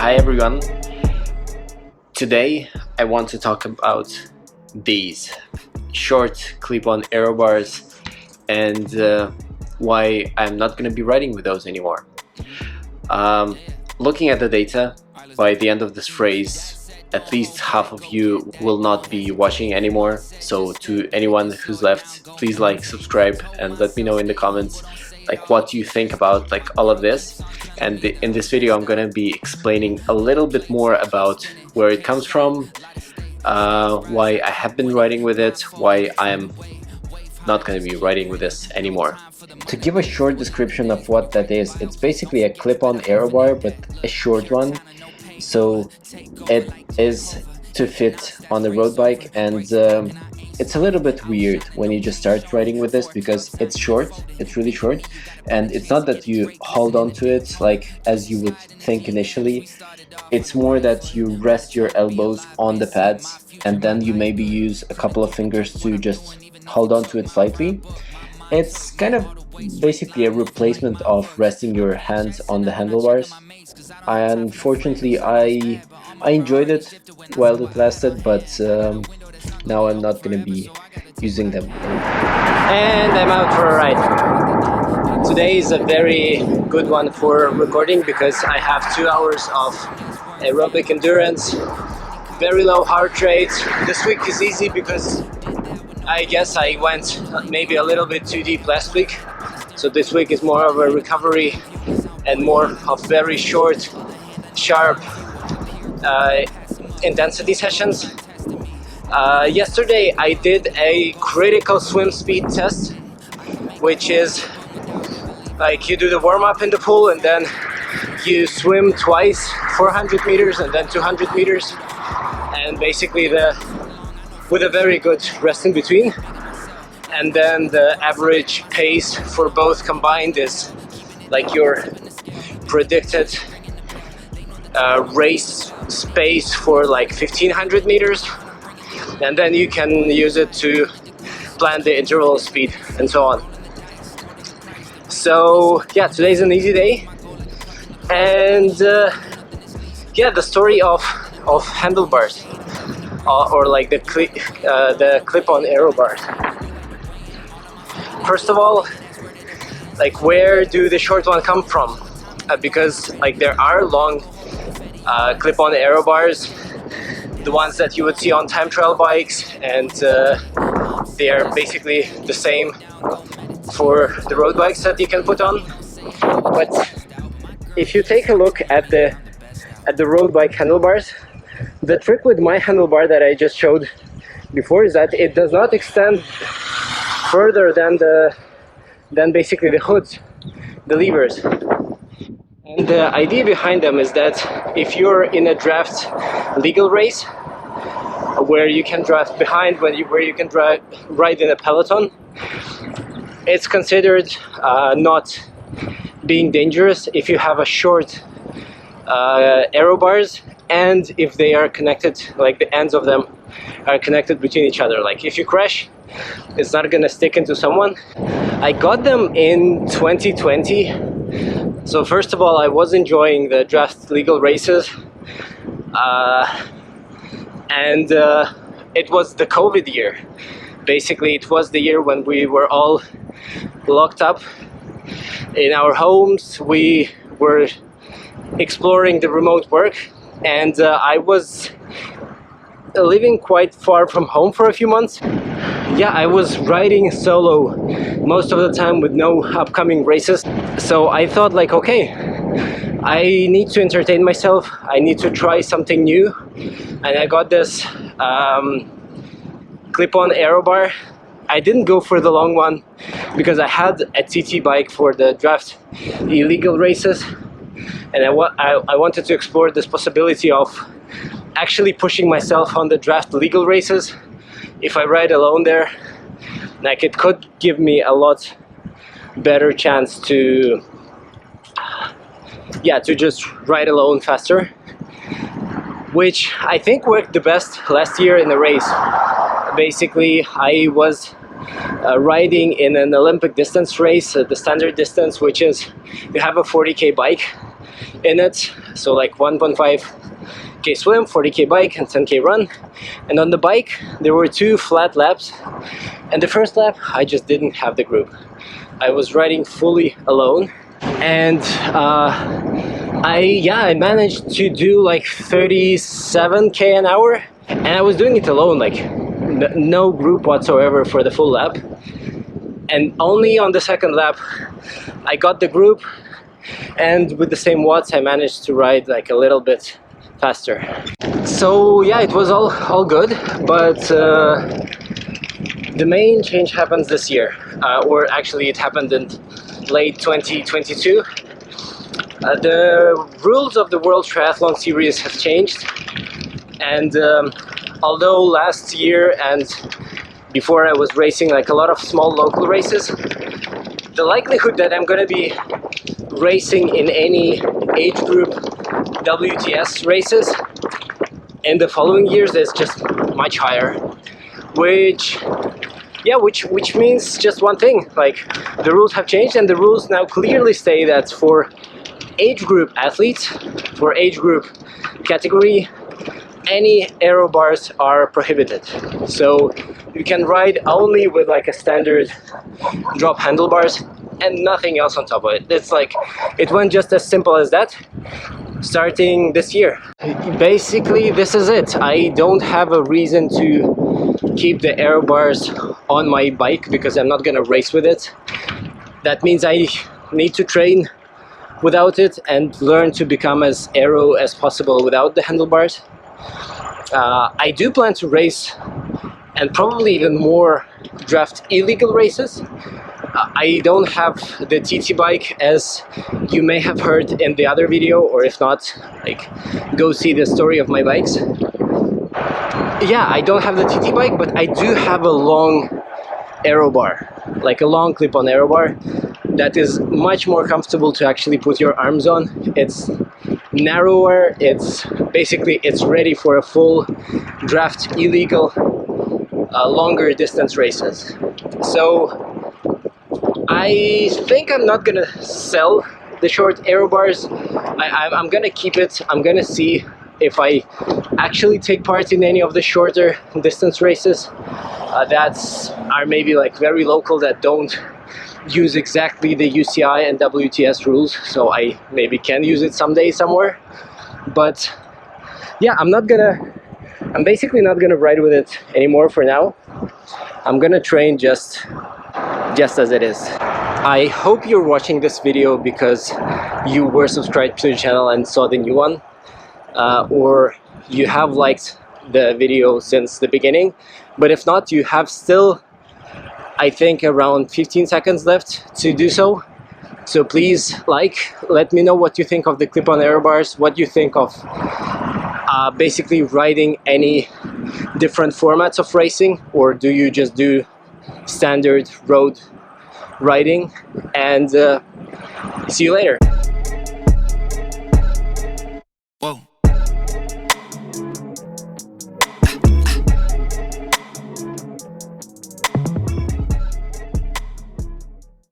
Hi everyone. Today I want to talk about these short clip-on aero bars and why I'm not going to be riding with those anymore. Looking at the data, by the end of this phrase, at least half of you will not be watching anymore. So to anyone who's left, please like, subscribe, and let me know in the comments what you think about all of this. And in this video I'm gonna be explaining a little bit more about where it comes from, why I have been riding with it, why I'm not going to be riding with this anymore. To give a short description of what that is, it's basically a clip-on aero bar, but a short one. So it is to fit on the road bike, and it's a little bit weird when you just start riding with this because it's short, it's really short, and it's not that you hold on to it as you would think initially. It's more that you rest your elbows on the pads and then you maybe use a couple of fingers to just hold on to it slightly. It's kind of basically a replacement of resting your hands on the handlebars. Unfortunately, I enjoyed it while it lasted, but now I'm not going to be using them. And I'm out for a ride. Today is a very good one for recording because I have 2 hours of aerobic endurance, very low heart rate. This week is easy because I guess I went maybe a little bit too deep last week. So this week is more of a recovery and more of very short, sharp intensity sessions. Yesterday I did a critical swim speed test, which is you do the warm-up in the pool and then you swim twice, 400 meters and then 200 meters, and basically with a very good rest in between. And then the average pace for both combined is your predicted race space for 1500 meters, and then you can use it to plan the interval speed and so on. So yeah, today's an easy day, and yeah, the story of handlebars or the clip-on aero bars. First of all, where do the short one come from? Because there are long clip-on aero bars, the ones that you would see on time trial bikes, and they are basically the same for the road bikes that you can put on. But if you take a look at the road bike handlebars, the trick with my handlebar that I just showed before is that it does not extend further than basically the hoods, the levers. And the idea behind them is that if you're in a draft legal race where you can draft behind, where you can ride in a peloton, it's considered not being dangerous if you have a short aero bars, and if they are connected, the ends of them are connected between each other. If you crash, it's not gonna stick into someone. I got them in 2020. So first of all, I was enjoying the draft legal races, and it was the COVID year. Basically, it was the year when we were all locked up in our homes. We were exploring the remote work, and I was living quite far from home for a few months. Yeah, I was riding solo most of the time with no upcoming races. So I thought okay, I need to entertain myself, I need to try something new, and I got this clip-on aero bar. I didn't go for the long one because I had a TT bike for the draft illegal races, and I wanted to explore this possibility of actually pushing myself on the draft legal races. If I ride alone there, it could give me a lot better chance to just ride alone faster, which I think worked the best last year in the race. Basically, I was riding in an Olympic distance race, the standard distance, which is you have a 40k bike, in it. So like 1.5k swim, 40k bike, and 10k run. And on the bike there were 2 flat laps, and the first lap I just didn't have the group. I was riding fully alone, and I managed to do like 37k an hour, and I was doing it alone, like no group whatsoever for the full lap. And only on the second lap I got the group, and with the same watts I managed to ride like a little bit faster. So yeah, it was all good, but the main change happens this year, or actually it happened in late 2022. The rules of the World Triathlon series have changed, and although last year and before I was racing like a lot of small local races, the likelihood that I'm gonna be racing in any age group WTS races in the following years is just much higher, which means just one thing, like the rules have changed, and the rules now clearly say that for age group athletes, for age group category, any aerobars are prohibited. So you can ride only with like a standard drop handlebars and nothing else on top of it. It's like, it went just as simple as that starting this year. Basically this is it. I don't have a reason to keep the aerobars on my bike because I'm not gonna race with it. That means I need to train without it and learn to become as aero as possible without the handlebars. I do plan to race, and probably even more draft illegal races. I don't have the TT bike, as you may have heard in the other video, or if not, like, go see the story of my bikes. Yeah, I don't have the TT bike, but I do have a long aero bar, like a long clip-on aero bar that is much more comfortable to actually put your arms on. It's narrower, it's ready for a full draft illegal longer distance races. So I think I'm not gonna sell the short aero bars. I'm gonna keep it. I'm gonna see if I actually take part in any of the shorter distance races that are maybe like very local, that don't use exactly the UCI and WTS rules, so I maybe can use it someday somewhere. But yeah, I'm basically not gonna ride with it anymore for now. I'm gonna train just as it is. I hope you're watching this video because you were subscribed to the channel and saw the new one, or you have liked the video since the beginning. But if not, you have still, I think, around 15 seconds left to do so. So please let me know what you think of the clip-on aero bars, what you think of basically riding any different formats of racing, or do you just do standard road riding? And see you later.